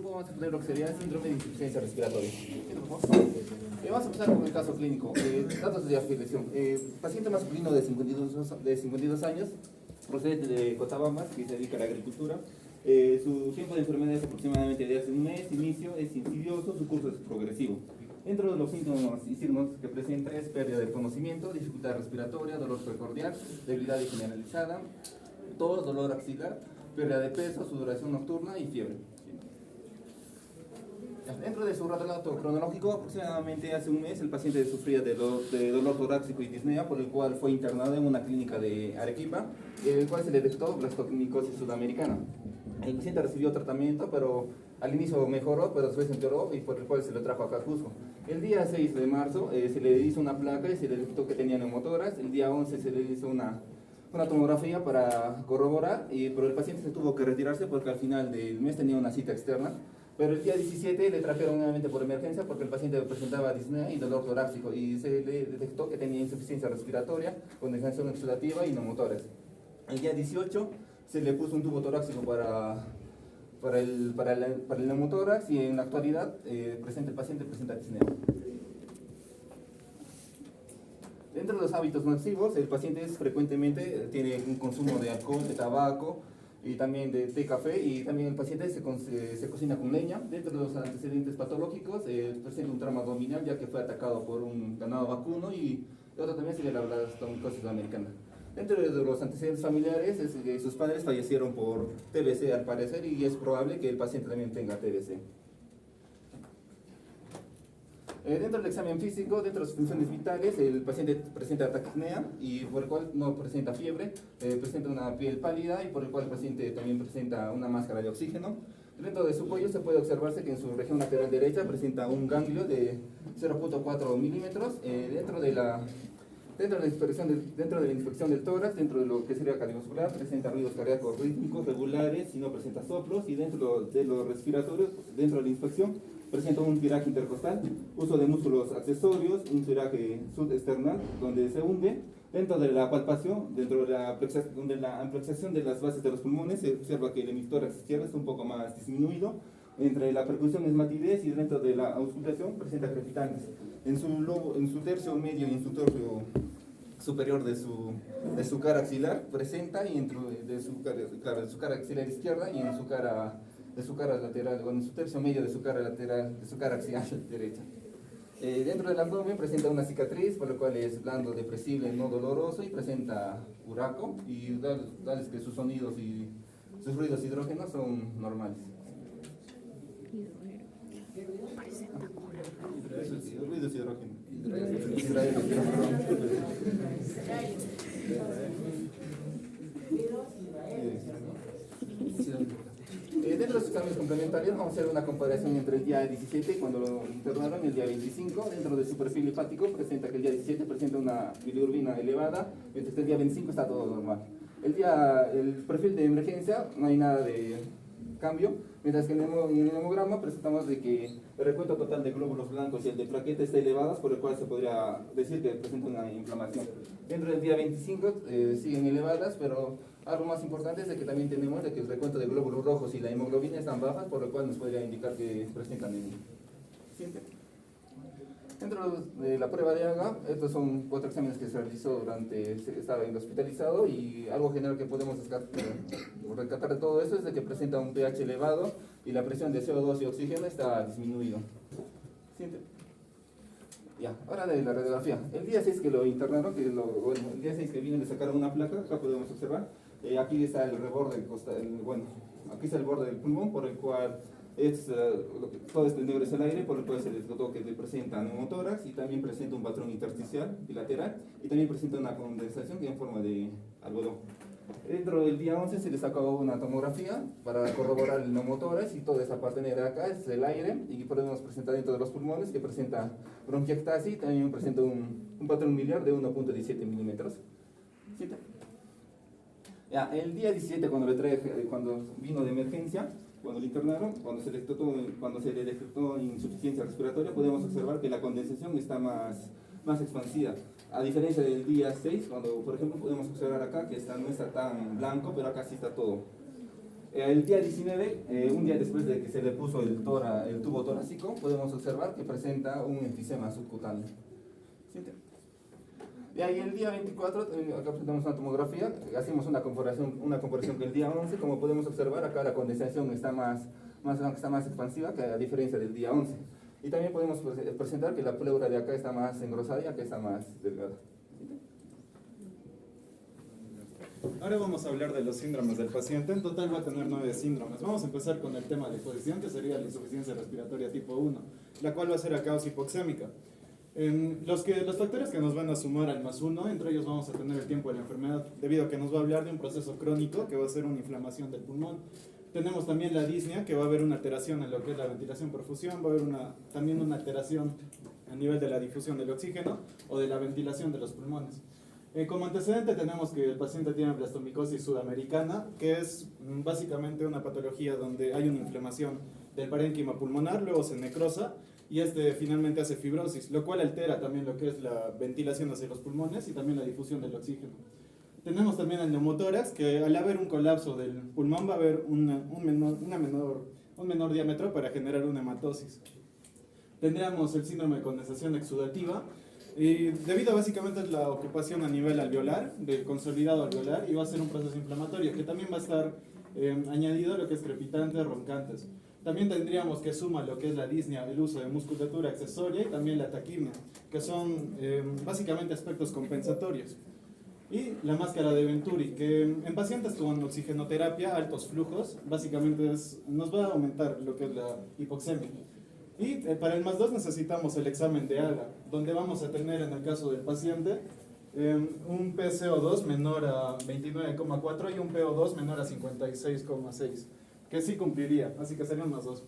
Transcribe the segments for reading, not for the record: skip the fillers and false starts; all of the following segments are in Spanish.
clínico vamos a tener lo que sería síndrome de insuficiencia respiratoria. Vamos a empezar con el caso clínico. Datos de afiliación. Paciente masculino de 52 años, procedente de Cochabamba, que se dedica a la agricultura. Su tiempo de enfermedad es aproximadamente de hace un mes, inicio es insidioso, su curso es progresivo. Dentro de los síntomas y signos que presenta es pérdida de conocimiento, dificultad respiratoria, dolor precordial, debilidad generalizada, tos, dolor axilar, pérdida de peso, sudoración nocturna y fiebre. Dentro de su relato cronológico, aproximadamente hace un mes el paciente sufría de dolor torácico y disnea, por el cual fue internado en una clínica de Arequipa, el cual se le detectó blastocnicosis sudamericana. El paciente recibió tratamiento, pero al inicio mejoró, pero después empeoró y por el cual se lo trajo acá a Cusco. El día 6 de marzo se le hizo una placa y se le detectó que tenía neumotórax. El día 11 se le hizo una tomografía para corroborar, pero el paciente se tuvo que retirarse porque al final del mes tenía una cita externa. Pero el día 17 le trajeron nuevamente por emergencia porque el paciente presentaba disnea y dolor torácico y se le detectó que tenía insuficiencia respiratoria, condensación exudativa y neumotórax. El día 18 se le puso un tubo torácico para el neumotórax y en la actualidad el paciente presenta disnea. Dentro de los hábitos nocivos, el paciente frecuentemente tiene un consumo de alcohol, de tabaco y también de té, café, y también el paciente se cocina con leña. Dentro de los antecedentes patológicos, presenta un trauma abdominal ya que fue atacado por un ganado vacuno y otro también sería la blastocnicosis sudamericana. Dentro de los antecedentes familiares, es que sus padres fallecieron por TBC al parecer y es probable que el paciente también tenga TBC. Dentro del examen físico, dentro de las funciones vitales, el paciente presenta taquipnea y por el cual no presenta fiebre, presenta una piel pálida y por el cual el paciente también presenta una máscara de oxígeno. Dentro de su cuello se puede observarse que en su región lateral derecha presenta un ganglio de 0.4 milímetros. Dentro de la inspección del tórax, dentro de lo que sería cardiovascular, presenta ruidos cardíacos rítmicos regulares y no presenta soplos, y dentro de los respiratorios, dentro de la inspección, presenta un tiraje intercostal, uso de músculos accesorios, un tiraje subesternal donde se hunde. Dentro de la palpación, dentro de la ampliación de las bases de los pulmones, se observa que el hemitórax izquierdo está un poco más disminuido. Entre la percusión es matidez y dentro de la auscultación presenta crepitantes. En su tercio medio y en su tercio superior de su cara axilar presenta, y dentro de su cara axilar izquierda y en su cara lateral, o en su tercio medio de su cara lateral, de su cara axial derecha. Dentro del abdomen presenta una cicatriz, por lo cual es blando, depresible, no doloroso, y presenta uraco, y dales que sus sonidos y sus ruidos hidrógenos son normales. Ruidos hidrógenos. Dentro de los exámenes complementarios vamos a hacer una comparación entre el día 17, cuando lo internaron, y el día 25. Dentro de su perfil hepático presenta que el día 17 presenta una bilirrubina elevada, mientras que el día 25 está todo normal. El perfil de emergencia no hay nada de cambio, mientras que en el hemograma presentamos de que el recuento total de glóbulos blancos y el de plaquetas está elevados, por lo cual se podría decir que presenta una inflamación. Dentro del día 25 siguen elevadas, pero algo más importante es de que también tenemos de que el recuento de glóbulos rojos y la hemoglobina están bajas, por lo cual nos podría indicar que presentan anemia. Siguiente. Dentro de la prueba de Haga, estos son 4 exámenes que se realizó durante estaba hospitalizado, y algo general que podemos rescatar de todo eso es de que presenta un pH elevado y la presión de CO2 y oxígeno está disminuido. Siguiente. Ya, ahora de la radiografía. El día 6 que lo internaron, el día 6 que vino le sacaron una placa, acá podemos observar. Aquí está el reborde, aquí está el borde del pulmón, por el cual todo este negro es el aire, por el cual se les notó que presenta neumotórax y también presenta un patrón intersticial bilateral y también presenta una condensación en forma de algodón. Dentro del día 11 se le sacó una tomografía para corroborar el neumotórax, y toda esa parte negra acá es el aire, y podemos presentar dentro de los pulmones que presenta bronquiectasis, también presenta un patrón miliar de 1.17 milímetros. ¿Sí? Ya, el día 17 cuando vino de emergencia, cuando lo internaron, cuando se le detectó insuficiencia respiratoria, podemos observar que la condensación está más expansiva. A diferencia del día 6, cuando por ejemplo podemos observar acá que no está tan blanco, pero acá sí está todo El día 19, un día después de que se le puso el tubo torácico, podemos observar que presenta un enfisema subcutáneo. ¿Siente? Y ahí el día 24, acá presentamos una tomografía, hacemos una comparación que el día 11, como podemos observar, acá la condensación está más expansiva que a diferencia del día 11. Y también podemos presentar que la pleura de acá está más engrosada y acá está más delgada. Ahora vamos a hablar de los síndromes del paciente. En total va a tener 9 síndromes. Vamos a empezar con el tema de posición, que sería la insuficiencia respiratoria tipo 1, la cual va a ser a causa hipoxémica. Los factores que nos van a sumar al +1, entre ellos vamos a tener el tiempo de la enfermedad, debido a que nos va a hablar de un proceso crónico que va a ser una inflamación del pulmón. Tenemos también la disnea, que va a haber una alteración en lo que es la ventilación-perfusión, va a haber también una alteración a nivel de la difusión del oxígeno o de la ventilación de los pulmones. Como antecedente tenemos que el paciente tiene blastomicosis sudamericana, que es básicamente una patología donde hay una inflamación del parénquima pulmonar, luego se necrosa y finalmente hace fibrosis, lo cual altera también lo que es la ventilación hacia los pulmones y también la difusión del oxígeno. Tenemos también el neumotórax, que al haber un colapso del pulmón va a haber un menor diámetro para generar una hematosis. Tendríamos el síndrome de condensación exudativa, y debido básicamente a la ocupación a nivel alveolar, del consolidado alveolar, y va a ser un proceso inflamatorio, que también va a estar añadido lo que es crepitantes, roncantes. También tendríamos que sumar lo que es la disnea, el uso de musculatura accesoria y también la taquimia, que son básicamente aspectos compensatorios. Y la máscara de Venturi, que en pacientes con oxigenoterapia, altos flujos, básicamente nos va a aumentar lo que es la hipoxemia. Y para el +2 necesitamos el examen de AGA, donde vamos a tener en el caso del paciente un PCO2 menor a 29,4 y un PO2 menor a 56,6, que sí cumpliría, así que serían +2.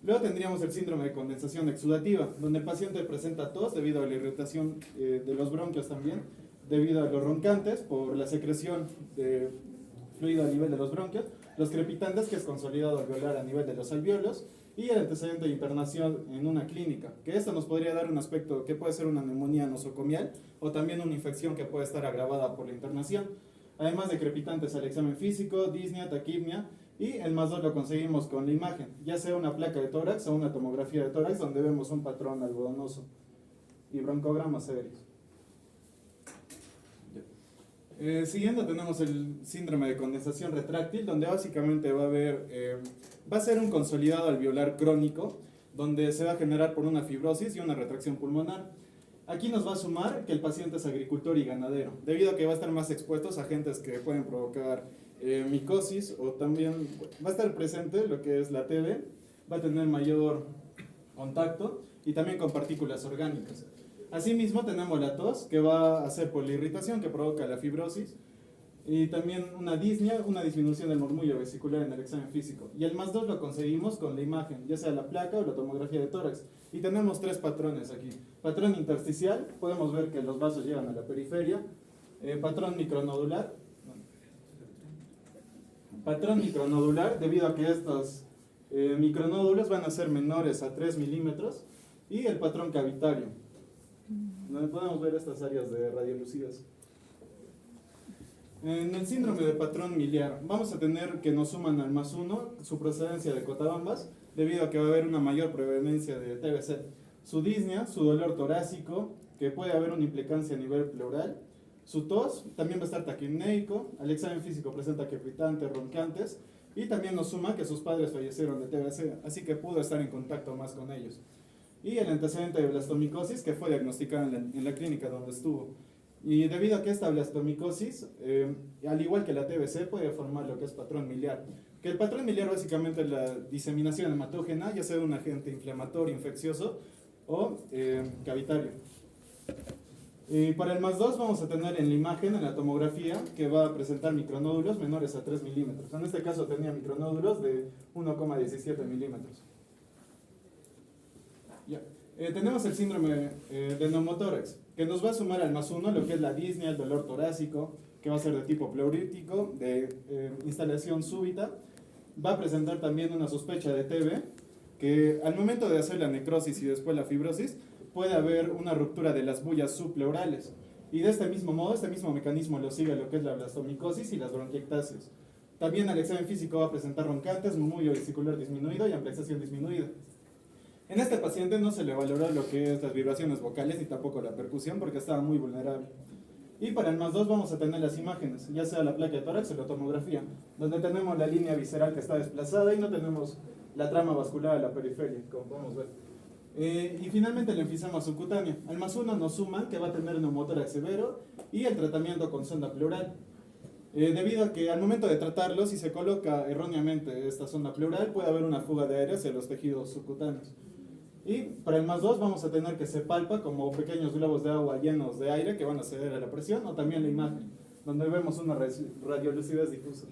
Luego tendríamos el síndrome de condensación exudativa, donde el paciente presenta tos debido a la irritación de los bronquios también, debido a los roncantes por la secreción de fluido a nivel de los bronquios, los crepitantes, que es consolidado alveolar a nivel de los alvéolos, y el antecedente de internación en una clínica, que esto nos podría dar un aspecto que puede ser una neumonía nosocomial o también una infección que puede estar agravada por la internación, además de crepitantes al examen físico, disnea, taquipnia, y el +2 lo conseguimos con la imagen, ya sea una placa de tórax o una tomografía de tórax donde vemos un patrón algodonoso y broncogramas serios. Siguiendo tenemos el síndrome de condensación retráctil, donde básicamente va a ser un consolidado alveolar crónico, donde se va a generar por una fibrosis y una retracción pulmonar. Aquí nos va a sumar que el paciente es agricultor y ganadero, debido a que va a estar más expuesto a agentes que pueden provocar micosis, o también va a estar presente lo que es la TB, va a tener mayor contacto y también con partículas orgánicas. Asimismo tenemos la tos, que va a ser por la irritación que provoca la fibrosis, y también una disnea, una disminución del murmullo vesicular en el examen físico. Y el +2 lo conseguimos con la imagen, ya sea la placa o la tomografía de tórax. Y tenemos 3 patrones aquí. Patrón intersticial, podemos ver que los vasos llegan a la periferia. Patrón micronodular. Patrón micronodular, debido a que estos micronódulos van a ser menores a 3 milímetros. Y el patrón cavitario, donde podemos ver estas áreas de radiolucidez. En el síndrome de patrón miliar vamos a tener que nos suman al +1 su procedencia de Cotabambas, debido a que va a haber una mayor prevalencia de TBC. Su disnea, su dolor torácico, que puede haber una implicancia a nivel pleural. Su tos también va a estar taquipneico, al examen físico presenta crepitantes, roncantes, y también nos suma que sus padres fallecieron de TBC, así que pudo estar en contacto más con ellos. Y el antecedente de blastomicosis, que fue diagnosticado en la clínica donde estuvo. Y debido a que esta blastomicosis, al igual que la TBC, puede formar lo que es patrón miliar. Que el patrón miliar básicamente es la diseminación hematógena, ya sea de un agente inflamatorio, infeccioso o cavitario. Y para el +2 vamos a tener en la imagen, en la tomografía, que va a presentar micronódulos menores a 3 milímetros. En este caso tenía micronódulos de 1,17 milímetros. Tenemos el síndrome de neumotórax, que nos va a sumar al +1 lo que es la disnea, el dolor torácico, que va a ser de tipo pleurítico, de instalación súbita. Va a presentar también una sospecha de TB, que al momento de hacer la necrosis y después la fibrosis, puede haber una ruptura de las bullas subpleurales. Y de este mismo modo, este mismo mecanismo lo sigue lo que es la blastomicosis y las bronquiectasias. También el examen físico va a presentar roncantes, murmullo vesicular disminuido y amplexación disminuida. En este paciente no se le valoró lo que es las vibraciones vocales ni tampoco la percusión porque estaba muy vulnerable. Y para el +2 vamos a tener las imágenes, ya sea la placa de tórax o la tomografía, donde tenemos la línea visceral que está desplazada y no tenemos la trama vascular de la periferia, como podemos ver. Y finalmente el enfisema subcutáneo. Al +1 nos suman que va a tener neumotórax severo y el tratamiento con sonda pleural. Debido a que al momento de tratarlo, si se coloca erróneamente esta sonda pleural, puede haber una fuga de aire hacia los tejidos subcutáneos. Y para el +2 vamos a tener que se palpa como pequeños globos de agua llenos de aire que van a ceder a la presión, o también la imagen, donde vemos una radiolucidez difusa.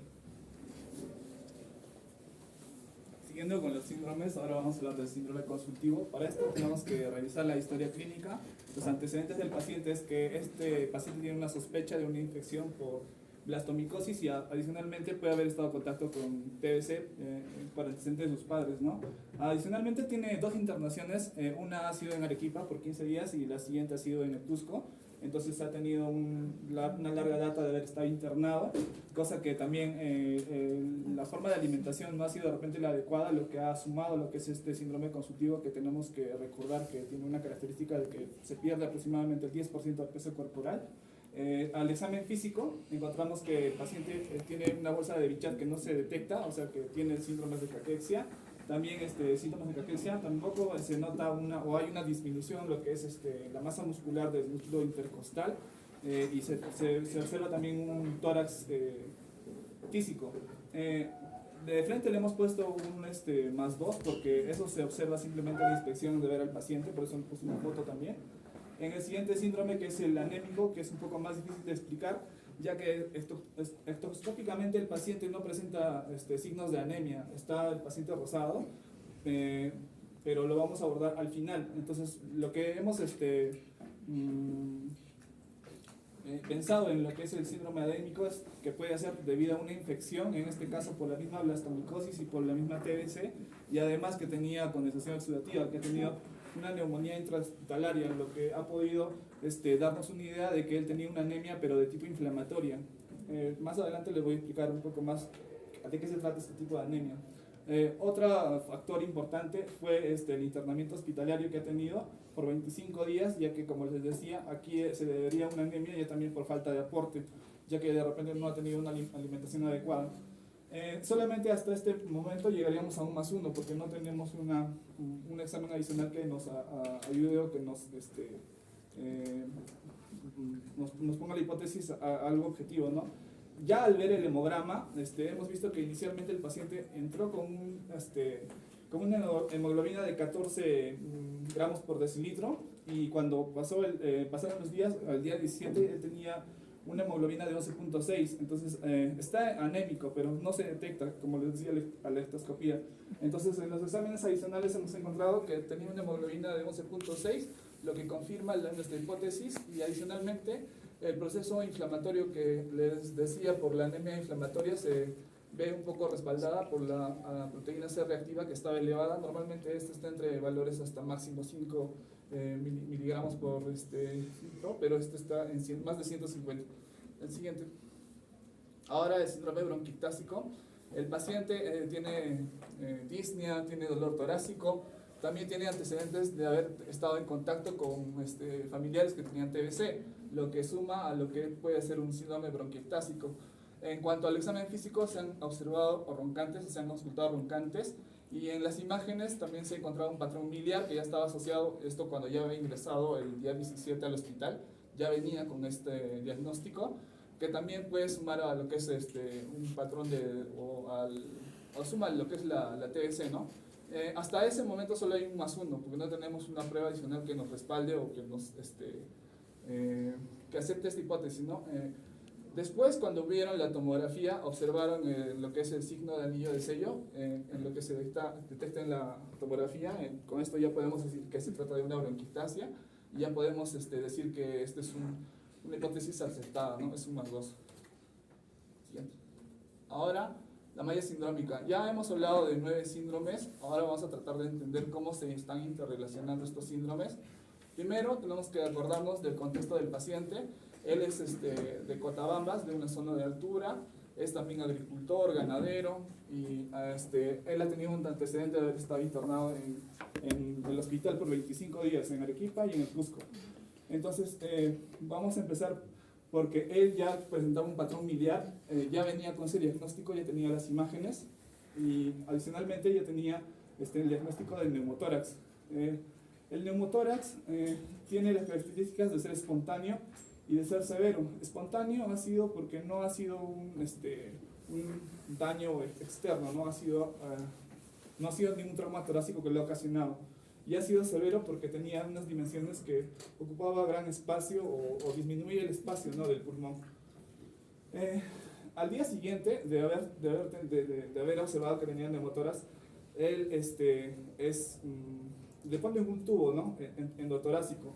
Siguiendo con los síndromes, ahora vamos a hablar del síndrome consultivo. Para esto tenemos que revisar la historia clínica. Los antecedentes del paciente es que este paciente tiene una sospecha de una infección por blastomicosis y adicionalmente puede haber estado en contacto con TBC por antecedentes de sus padres, ¿no? Adicionalmente tiene 2 internaciones, una ha sido en Arequipa por 15 días y la siguiente ha sido en el Cusco. Entonces ha tenido una larga data de haber estado internado, cosa que también la forma de alimentación no ha sido de repente la adecuada, lo que ha sumado lo que es este síndrome consultivo, que tenemos que recordar que tiene una característica de que se pierde aproximadamente el 10% del peso corporal. Al examen físico encontramos que el paciente tiene una bolsa de Bichat que no se detecta, o sea que tiene síntomas de caquexia. También síntomas de caquexia, tampoco se nota o hay una disminución lo que es la masa muscular del músculo intercostal y se observa también un tórax tísico. De frente le hemos puesto un +2 porque eso se observa simplemente en la inspección de ver al paciente, por eso le puse una foto también. En el siguiente síndrome, que es el anémico, que es un poco más difícil de explicar, ya que ectoscópicamente el paciente no presenta signos de anemia, está el paciente rosado, pero lo vamos a abordar al final. Entonces, lo que hemos pensado en lo que es el síndrome anémico es que puede ser debido a una infección, en este caso por la misma blastomicosis y por la misma TBC, y además que tenía condensación exudativa, que ha tenido una neumonía intrahospitalaria, lo que ha podido darnos una idea de que él tenía una anemia pero de tipo inflamatoria. Más adelante les voy a explicar un poco más de qué se trata este tipo de anemia. Otro factor importante fue el internamiento hospitalario que ha tenido por 25 días, ya que como les decía, aquí se debería una anemia ya también por falta de aporte, ya que de repente no ha tenido una alimentación adecuada. Solamente hasta este momento llegaríamos a un +1 porque no tenemos un examen adicional que nos ayude o que nos ponga la hipótesis a algo objetivo, ¿no? Ya al ver el hemograma, hemos visto que inicialmente el paciente entró con una hemoglobina de 14 gramos por decilitro y cuando pasaron los días, al día 17 él tenía una hemoglobina de 11.6, entonces está anémico, pero no se detecta, como les decía, a la ectoscopía. Entonces en los exámenes adicionales hemos encontrado que tenía una hemoglobina de 11.6, lo que confirma nuestra hipótesis, y adicionalmente el proceso inflamatorio que les decía por la anemia inflamatoria se ve un poco respaldada por la proteína C reactiva que estaba elevada. Normalmente está entre valores hasta máximo 5 miligramos por litro, pero está en más de 150. El siguiente. Ahora el síndrome bronquiectásico. El paciente tiene disnea, tiene dolor torácico, también tiene antecedentes de haber estado en contacto con familiares que tenían TBC, lo que suma a lo que puede ser un síndrome bronquiectásico. En cuanto al examen físico, se han observado roncantes, se han consultado roncantes, y en las imágenes también se ha encontrado un patrón miliar que ya estaba asociado, esto cuando ya había ingresado el día 17 al hospital, ya venía con este diagnóstico, que también puede sumar a lo que es un patrón o suma lo que es la TBC, ¿no? Hasta ese momento solo hay un +1, porque no tenemos una prueba adicional que nos respalde o que nos que acepte esta hipótesis, ¿no? Después, cuando vieron la tomografía, observaron lo que es el signo de anillo de sello, en lo que se detecta en la tomografía. Con esto ya podemos decir que se trata de una bronquiectasia y ya podemos decir que esta es una hipótesis aceptada, ¿no? Es un +2. Siguiente. Ahora, la malla sindrómica. Ya hemos hablado de 9 síndromes, ahora vamos a tratar de entender cómo se están interrelacionando estos síndromes. Primero, tenemos que acordarnos del contexto del paciente. Él es de Cotabambas, de una zona de altura, es también agricultor, ganadero, y él ha tenido un antecedente de haber estado internado en el hospital por 25 días en Arequipa y en el Cusco. Entonces, vamos a empezar porque él ya presentaba un patrón miliar, ya venía con ese diagnóstico, ya tenía las imágenes, y adicionalmente ya tenía el diagnóstico del neumotórax. El neumotórax tiene las características de ser espontáneo y de ser severo. Espontáneo ha sido porque no ha sido un daño externo, no ha sido ningún trauma torácico que lo ha ocasionado. Y ha sido severo porque tenía unas dimensiones que ocupaba gran espacio o disminuía el espacio, ¿no?, del pulmón. Al día siguiente de haber observado que tenía neumotórax, él le ponen un tubo, ¿no?, endotorácico.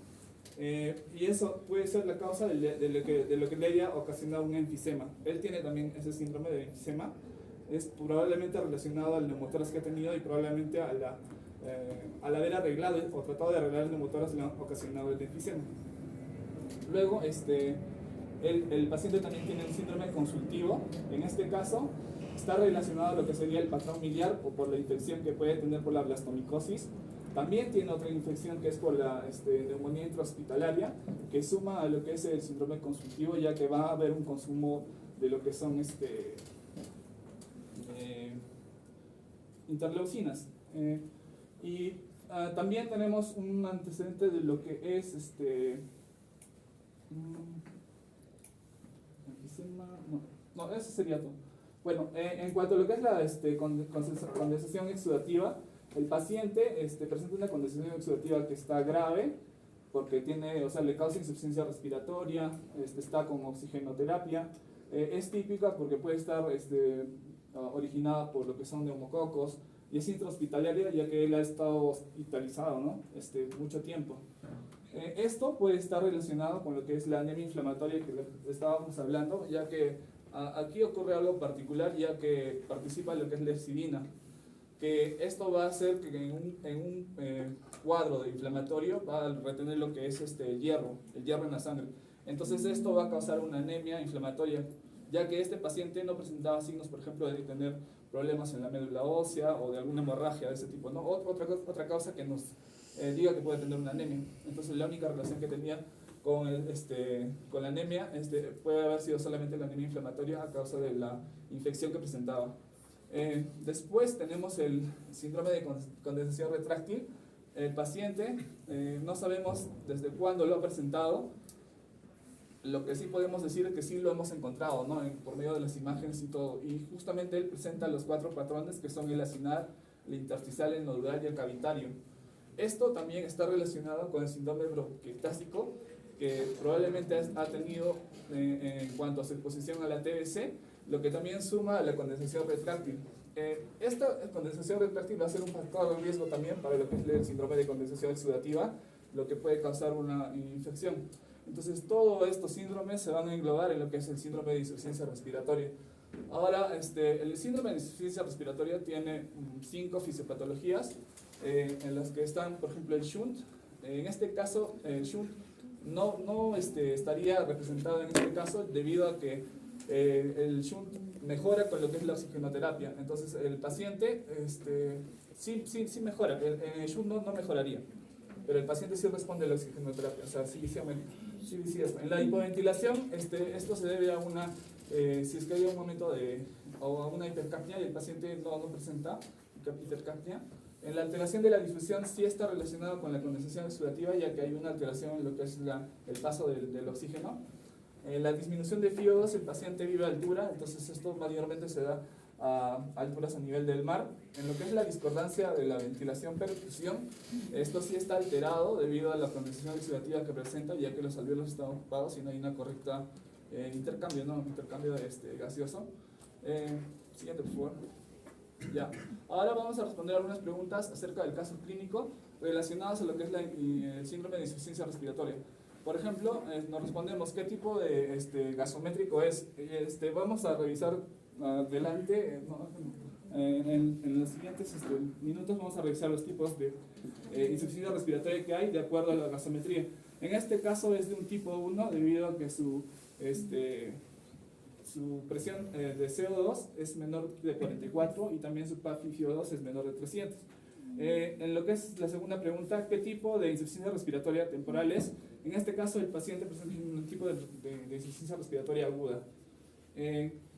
Y eso puede ser la causa de lo que le haya ocasionado un enfisema. Él tiene también ese síndrome de enfisema. Es probablemente relacionado al neumotórax que ha tenido y probablemente al haber arreglado o tratado de arreglar el neumotórax le ha ocasionado el enfisema. Luego, el paciente también tiene un síndrome consultivo. En este caso, está relacionado a lo que sería el patrón miliar o por la infección que puede tener por la blastomicosis. También tiene otra infección que es por la neumonía intrahospitalaria, que suma a lo que es el síndrome consultivo, ya que va a haber un consumo de lo que son interleucinas. También tenemos un antecedente de lo que es no, eso sería todo. Bueno, en cuanto a lo que es la condensación exudativa, el paciente presenta una condensación exudativa que está grave porque le causa insuficiencia respiratoria, está con oxigenoterapia. Es típica porque puede estar originada por lo que son neumococos, y es intrahospitalaria ya que él ha estado hospitalizado, ¿no?, mucho tiempo. Esto puede estar relacionado con lo que es la anemia inflamatoria que estábamos hablando, ya que aquí ocurre algo particular, ya que participa lo que es la lepsidina, que esto va a hacer que en un cuadro de inflamatorio va a retener lo que es el hierro en la sangre. Entonces esto va a causar una anemia inflamatoria, ya que este paciente no presentaba signos, por ejemplo, de tener problemas en la médula ósea o de alguna hemorragia de ese tipo, ¿no? Otra causa que nos diga que puede tener una anemia. Entonces la única relación que tenía con la anemia puede haber sido solamente la anemia inflamatoria a causa de la infección que presentaba. Después tenemos el síndrome de condensación retráctil. El paciente no sabemos desde cuándo lo ha presentado. Lo que sí podemos decir es que sí lo hemos encontrado, ¿no?, por medio de las imágenes y todo. Y justamente él presenta los 4 patrones que son el acinar, el intersticial, el nodular y el cavitario. Esto también está relacionado con el síndrome bronquiectásico que probablemente ha tenido en cuanto a su exposición a la TBC, lo que también suma a la condensación retráctil. Esta condensación retráctil va a ser un factor de riesgo también para lo que es el síndrome de condensación exudativa, lo que puede causar una infección. Entonces, todos estos síndromes se van a englobar en lo que es el síndrome de insuficiencia respiratoria. Ahora, el síndrome de insuficiencia respiratoria tiene 5 fisiopatologías, en las que están, por ejemplo, el shunt. En este caso, el shunt no estaría representado en este caso debido a que el shunt mejora con lo que es la oxigenoterapia. Entonces, el paciente sí mejora, el shunt no mejoraría, pero el paciente sí responde a la oxigenoterapia, o sea, sí aumenta. En la hipoventilación, esto se debe a si es que hay un momento o a una hipercapnia y el paciente no presenta hipercapnia. En la alteración de la difusión sí está relacionado con la condensación exudativa, ya que hay una alteración en lo que es el paso del oxígeno. En la disminución de FiO2, el paciente vive a altura, entonces esto mayormente se da a alturas a nivel del mar. En lo que es la discordancia de la ventilación-perfusión, esto sí está alterado debido a la condensación exudativa que presenta, ya que los alvéolos están ocupados y no hay una correcta intercambio gaseoso. Siguiente, por favor. Ya. Ahora vamos a responder algunas preguntas acerca del caso clínico relacionadas a lo que es el síndrome de insuficiencia respiratoria. Por ejemplo, nos respondemos qué tipo de gasométrico es. Vamos a revisar adelante, en los siguientes minutos vamos a revisar los tipos de insuficiencia respiratoria que hay de acuerdo a la gasometría. En este caso es de un tipo 1 debido a que su su presión de CO2 es menor de 44 y también su PaFi-VO2 es menor de 300. En lo que es la segunda pregunta, ¿qué tipo de insuficiencia respiratoria temporal es? En este caso, el paciente presenta un tipo de insuficiencia respiratoria aguda.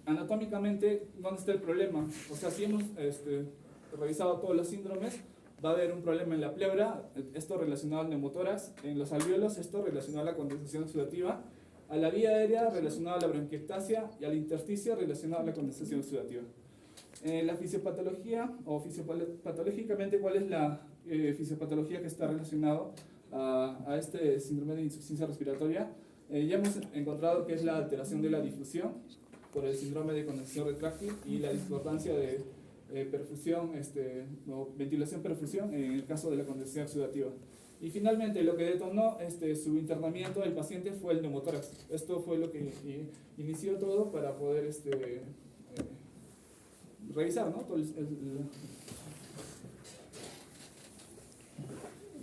Anatómicamente, ¿dónde está el problema? O sea, si hemos revisado todos los síndromes, va a haber un problema en la pleura, esto relacionado al neumotórax, en los alvéolos, esto relacionado a la condensación sudativa, a la vía aérea relacionado a la bronquiectasia y al intersticio relacionado a la condensación sudativa. La fisiopatología, o fisiopatológicamente, ¿cuál es la fisiopatología que está relacionado a este síndrome de insuficiencia respiratoria? Ya hemos encontrado que es la alteración de la difusión por el síndrome de condensación retráctil y la discordancia de perfusión, o ventilación-perfusión en el caso de la condensación sudativa. Y finalmente, lo que detonó su internamiento del paciente fue el neumotórax. Esto fue lo que inició todo para poder revisar, ¿no? Todo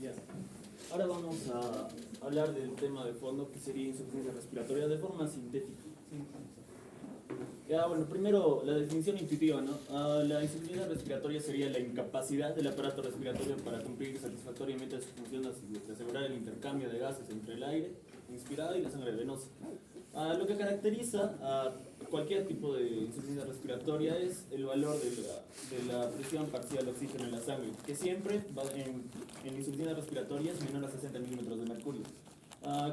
Ya. Ahora vamos a hablar del tema de fondo, que sería insuficiencia respiratoria de forma sintética. Ya, bueno, primero la definición intuitiva, ¿no? La insuficiencia respiratoria sería la incapacidad del aparato respiratorio para cumplir satisfactoriamente su función de asegurar el intercambio de gases entre el aire inspirado y la sangre venosa. Lo que caracteriza a cualquier tipo de insuficiencia respiratoria es el valor de la presión parcial de oxígeno en la sangre, que siempre va en insuficiencia respiratoria es menor a 60 milímetros de mercurio.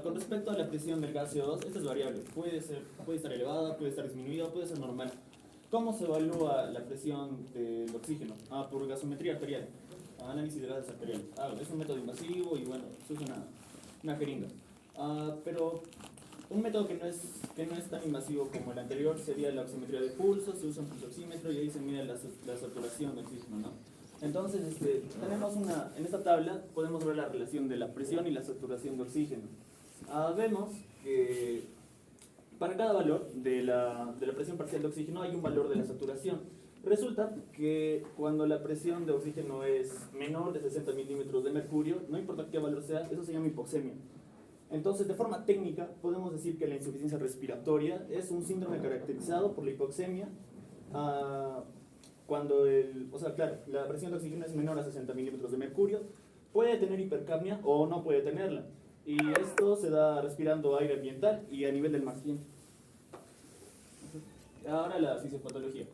Con respecto a la presión del gas CO2, esta es variable, puede estar elevada, puede estar disminuida, puede ser normal. ¿Cómo se evalúa la presión del oxígeno? Por gasometría arterial, análisis de gases arteriales. Es un método invasivo y bueno, se usa una jeringa. Pero un método que no es tan invasivo como el anterior sería la oximetría de pulso. Se usa un pulsoxímetro y ahí se mide la saturación de oxígeno, ¿no? Entonces, tenemos en esta tabla podemos ver la relación de la presión y la saturación de oxígeno. Vemos que para cada valor de la presión parcial de oxígeno hay un valor de la saturación. Resulta que cuando la presión de oxígeno es menor de 60 milímetros de mercurio, no importa qué valor sea, eso se llama hipoxemia. Entonces, de forma técnica, podemos decir que la insuficiencia respiratoria es un síndrome caracterizado por la hipoxemia. Cuando la presión de oxígeno es menor a 60 milímetros de mercurio, puede tener hipercapnia o no puede tenerla. Y esto se da respirando aire ambiental y a nivel del margen. Ahora la fisiopatología.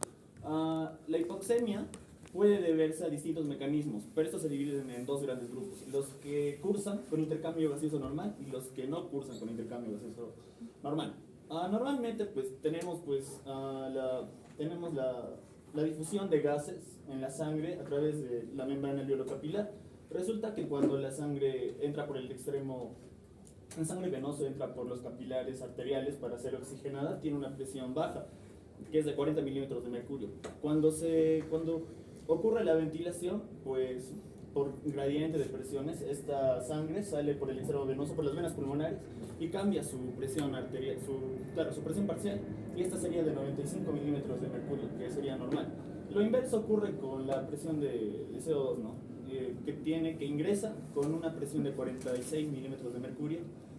La hipoxemia puede deberse a distintos mecanismos, pero estos se dividen en dos grandes grupos: los que cursan con intercambio gaseoso normal y los que no cursan con intercambio gaseoso normal. Normalmente tenemos la difusión de gases en la sangre a través de la membrana alveolo-capilar. Resulta que cuando la sangre entra por el extremo, la sangre venosa entra por los capilares arteriales para ser oxigenada, tiene una presión baja, que es de 40 milímetros de mercurio. Cuando ocurre la ventilación, pues por gradiente de presiones, esta sangre sale por el extremo venoso, por las venas pulmonares, y cambia su presión arterial, su presión parcial, y esta sería de 95 milímetros de mercurio, que sería normal. Lo inverso ocurre con la presión de CO2, ¿no? Que ingresa con una presión de 46 milímetros de mercurio,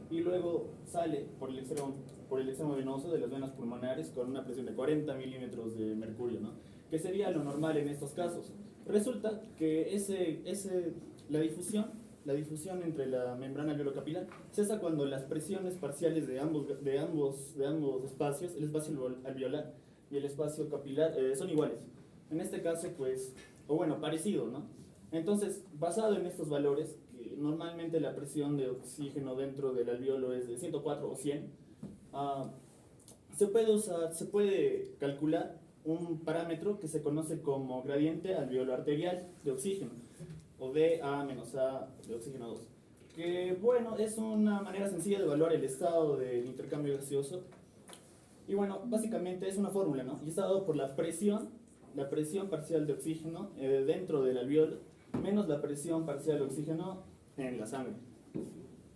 y luego sale por el extremo venoso de las venas pulmonares con una presión de 40 milímetros de mercurio, ¿no? Que sería lo normal en estos casos. Resulta que la difusión entre la membrana alveolo-capilar cesa cuando las presiones parciales de ambos espacios, el espacio alveolar y el espacio capilar, son iguales. En este caso, parecido, ¿no? Entonces, basado en estos valores, que normalmente la presión de oxígeno dentro del alveolo es de 104 o 100, se puede calcular un parámetro que se conoce como gradiente alveolo-arterial de oxígeno, o DA-A de oxígeno 2, que es una manera sencilla de evaluar el estado del intercambio gaseoso. Y básicamente es una fórmula, ¿no? Y está dado por la presión parcial de oxígeno dentro del alveolo menos la presión parcial de oxígeno en la sangre.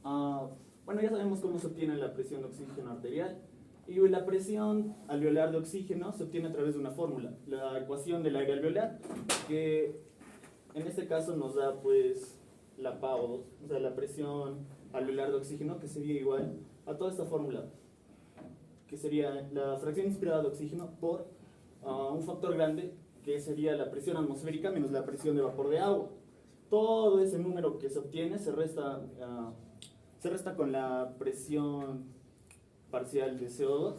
Ya sabemos cómo se obtiene la presión de oxígeno arterial. Y la presión alveolar de oxígeno se obtiene a través de una fórmula, la ecuación del aire alveolar, que en este caso nos da la PaO2, o sea, la presión alveolar de oxígeno, que sería igual a toda esta fórmula. que sería la fracción inspirada de oxígeno por un factor grande, que sería la presión atmosférica menos la presión de vapor de agua. Todo ese número que se obtiene se resta con la presión parcial de CO2,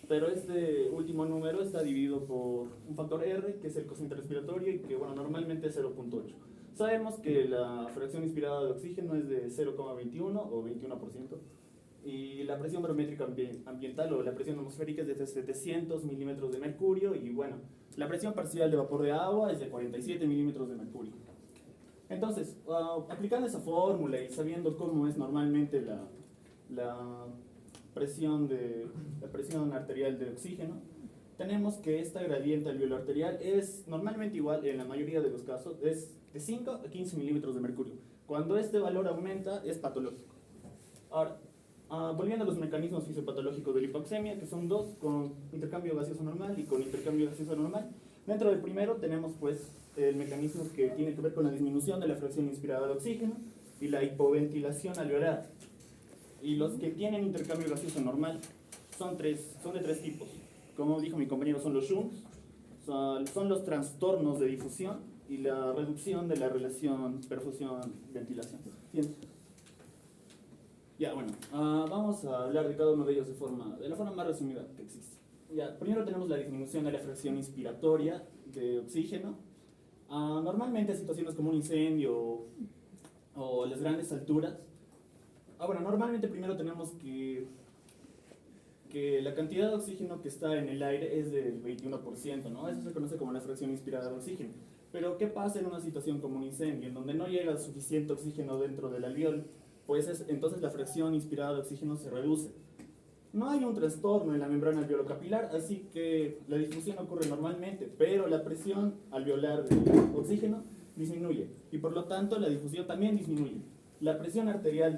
pero este último número está dividido por un factor R, que es el cociente respiratorio, y que bueno, normalmente es 0.8. Sabemos que la fracción inspirada de oxígeno es de 0,21 o 21%, y la presión barométrica ambiental o la presión atmosférica es de 700 milímetros de mercurio, y bueno, la presión parcial de vapor de agua es de 47 milímetros de mercurio. Entonces, aplicando esa fórmula y sabiendo cómo es normalmente la presión arterial de oxígeno, tenemos que esta gradiente alveolar arterial es normalmente igual, en la mayoría de los casos, es de 5 a 15 milímetros de mercurio. Cuando este valor aumenta, es patológico. Ahora, volviendo a los mecanismos fisiopatológicos de la hipoxemia, que son dos, con intercambio gaseoso normal y con intercambio gaseoso normal. Dentro del primero tenemos pues el mecanismo que tiene que ver con la disminución de la fracción inspirada de oxígeno y la hipoventilación alveolar. Y los que tienen intercambio gaseoso normal son de tres tipos. Como dijo mi compañero, son los shunts, son los trastornos de difusión y la reducción de la relación perfusión-ventilación. Bien. Ya, bueno, vamos a hablar de cada uno de ellos de la forma más resumida que existe. Ya, primero tenemos la disminución de la fracción inspiratoria de oxígeno. Normalmente en situaciones como un incendio o las grandes alturas. Bueno, normalmente primero tenemos que la cantidad de oxígeno que está en el aire es del 21%, ¿no? Eso se conoce como la fracción inspirada de oxígeno. Pero ¿qué pasa en una situación como un incendio, en donde no llega suficiente oxígeno dentro del alveolo? Pues entonces la fracción inspirada de oxígeno se reduce. No hay un trastorno en la membrana alveolocapilar, así que la difusión ocurre normalmente, pero la presión alveolar de oxígeno disminuye y por lo tanto la difusión también disminuye. La presión arterial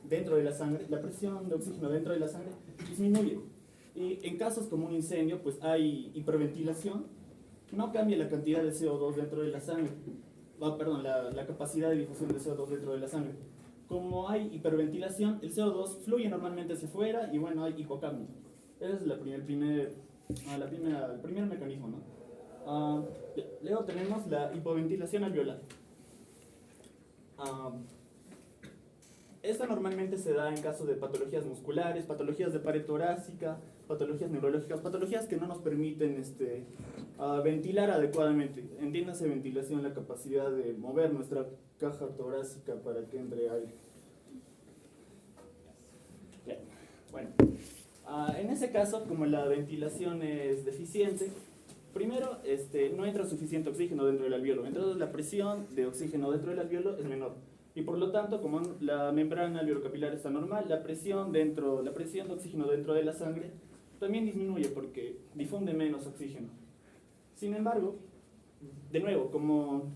dentro de la sangre, la presión de oxígeno dentro de la sangre disminuye. Y en casos como un incendio, pues hay hiperventilación, no cambia la cantidad de CO2 dentro de la sangre, la capacidad de difusión de CO2 dentro de la sangre. Como hay hiperventilación, el CO2 fluye normalmente hacia afuera y bueno, hay hipocapnia. Ese es el primer mecanismo, ¿no? Luego tenemos la hipoventilación alveolar. Esta normalmente se da en caso de patologías musculares, patologías de pared torácica, patologías neurológicas, patologías que no nos permiten ventilar adecuadamente. Entiéndase ventilación, la capacidad de mover nuestra caja torácica para que entre aire. Bien. Bueno, en ese caso, como la ventilación es deficiente, primero no entra suficiente oxígeno dentro del alveolo, entonces la presión de oxígeno dentro del alveolo es menor. Y por lo tanto, como la membrana alveolocapilar está normal, la presión de oxígeno dentro de la sangre también disminuye porque difunde menos oxígeno. Sin embargo, de nuevo, como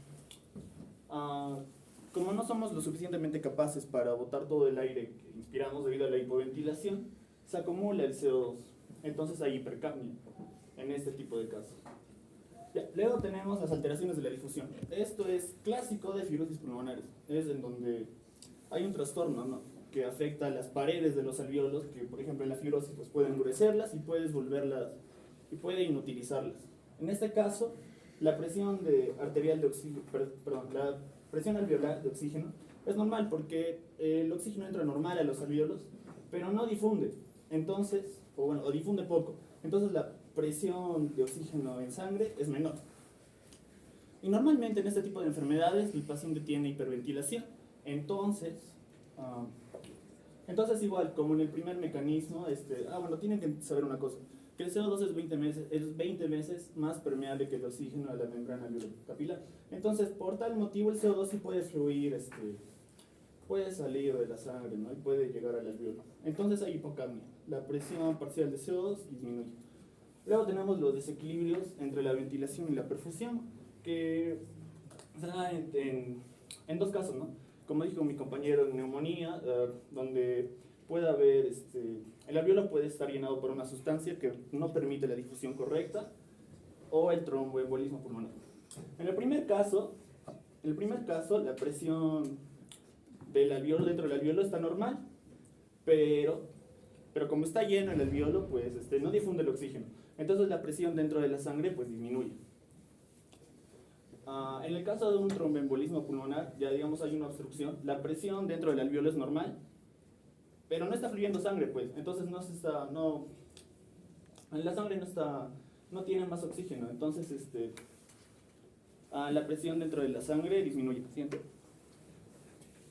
no somos lo suficientemente capaces para botar todo el aire que inspiramos debido a la hipoventilación, se acumula el CO2. Entonces hay hipercapnia en este tipo de casos. Ya, luego tenemos las alteraciones de la difusión. Esto es clásico de fibrosis pulmonares. Es en donde hay un trastorno, ¿no?, que afecta a las paredes de los alveolos, que por ejemplo en la fibrosis pues, puede endurecerlas y puede inutilizarlas. En este caso, la presión la presión alveolar de oxígeno es normal porque el oxígeno entra normal a los alveolos, pero no difunde. Entonces, o difunde poco. Entonces la presión de oxígeno en sangre es menor. Y normalmente en este tipo de enfermedades el paciente tiene hiperventilación. Entonces igual, como en el primer mecanismo, tienen que saber una cosa, que el CO2 es 20 veces más permeable que el oxígeno de la membrana alveolocapilar. Entonces, por tal motivo, el CO2 sí puede fluir, puede salir de la sangre, ¿no?, y puede llegar al alveolo. Entonces hay hipocapnia. La presión parcial de CO2 disminuye. Luego tenemos los desequilibrios entre la ventilación y la perfusión, que se da en dos casos, ¿no? Como dijo mi compañero, neumonía, donde puede haber, el alveolo puede estar llenado por una sustancia que no permite la difusión correcta, o el tromboembolismo pulmonar. En el primer caso, la presión del alveolo dentro del alveolo está normal, pero pero como está lleno el alveolo, pues no difunde el oxígeno. Entonces la presión dentro de la sangre pues disminuye. En el caso de un tromboembolismo pulmonar, ya digamos hay una obstrucción, la presión dentro del alveolo es normal, pero no está fluyendo sangre, pues, entonces la sangre no tiene más oxígeno, entonces la presión dentro de la sangre disminuye. Siguiente.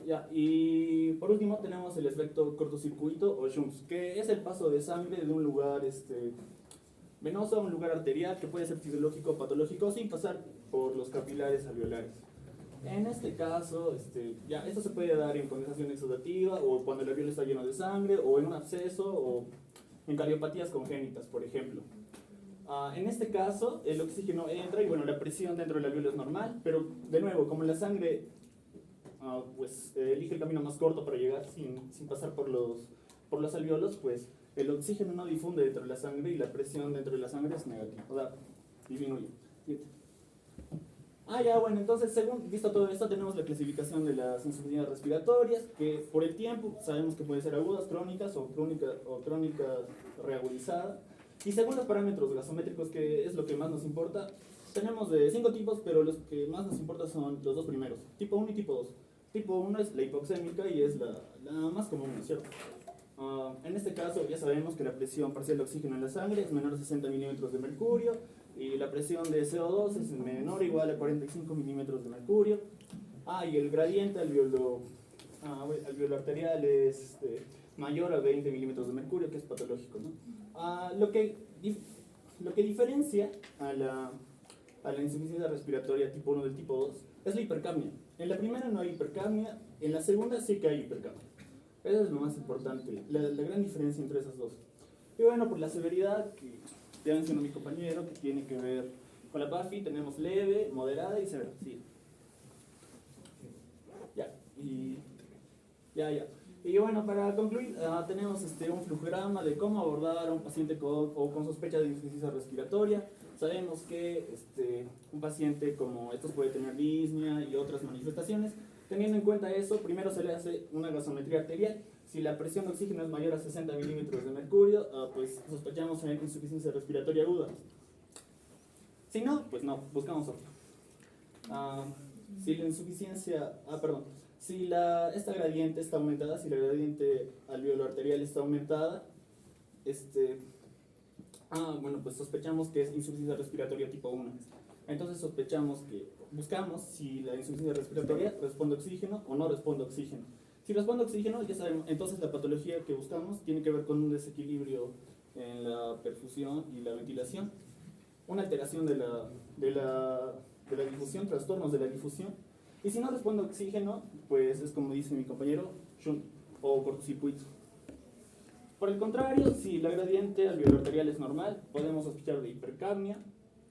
Ya, y por último tenemos el efecto cortocircuito o shunts, que es el paso de sangre de un lugar venoso a un lugar arterial, que puede ser fisiológico o patológico sin pasar por los capilares alveolares. En este caso, esto se puede dar en condensación exudativa, o cuando el alveolo está lleno de sangre, o en un absceso, o en cardiopatías congénitas, por ejemplo. En este caso, el oxígeno entra y bueno, la presión dentro del alveolo es normal, pero de nuevo, como la sangre elige el camino más corto para llegar sin pasar por los alveolos, pues el oxígeno no difunde dentro de la sangre y la presión dentro de la sangre es negativa, o sea, disminuye. Ya, bueno, entonces, según visto todo esto, tenemos la clasificación de las insuficiencias respiratorias, que por el tiempo sabemos que pueden ser agudas, crónicas o crónicas reagudizadas. Y según los parámetros gasométricos, que es lo que más nos importa, tenemos de 5 tipos, pero los que más nos importan son los dos primeros, tipo 1 y tipo 2. Tipo 1 es la hipoxémica y es la más común, ¿no es cierto? En este caso ya sabemos que la presión parcial de oxígeno en la sangre es menor a 60 milímetros de mercurio y la presión de CO2 es menor o igual a 45 milímetros de mercurio. Y el gradiente alveolo arterial es mayor a 20 milímetros de mercurio, que es patológico, ¿no? Lo que diferencia a la insuficiencia respiratoria tipo 1 del tipo 2 es la hipercapnia. En la primera no hay hipercapnia, en la segunda sí que hay hipercapnia. Eso es lo más importante, la gran diferencia entre esas dos. Y bueno, por la severidad, que ya mencionó mi compañero, que tiene que ver con la PAFI, tenemos leve, moderada y severa. Sí. Y bueno, para concluir, tenemos un flujograma de cómo abordar a un paciente con sospecha de insuficiencia respiratoria. Sabemos que un paciente como estos puede tener disnea y otras manifestaciones. Teniendo en cuenta eso, primero se le hace una gasometría arterial. Si la presión de oxígeno es mayor a 60 milímetros de mercurio, pues sospechamos en insuficiencia respiratoria aguda. Si no, pues no, buscamos otro. Si la insuficiencia, si esta gradiente está aumentada, si la gradiente alveolo arterial está aumentada, bueno, pues sospechamos que es insuficiencia respiratoria tipo 1. Entonces buscamos si la insuficiencia respiratoria responde a oxígeno o no responde a oxígeno. Si responde a oxígeno, ya sabemos, entonces la patología que buscamos tiene que ver con un desequilibrio en la perfusión y la ventilación, una alteración de la difusión, trastornos de la difusión. Y si no responde a oxígeno, pues es como dice mi compañero, shunt o cortocircuito. Por el contrario, si la gradiente alveolo arterial es normal, podemos sospechar de hipercapnia,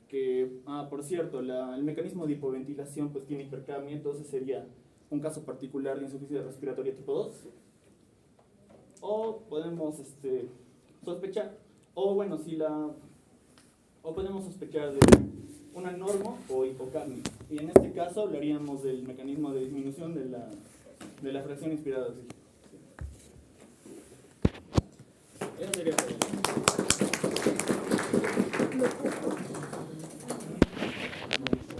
que, por cierto, el mecanismo de hipoventilación pues tiene hipercapnia, entonces sería un caso particular de insuficiencia respiratoria tipo 2. O podemos sospechar, o podemos sospechar de una normo o hipocapnia. Y en este caso hablaríamos del mecanismo de disminución de la fracción inspirada de oxígeno. Eso sería todo.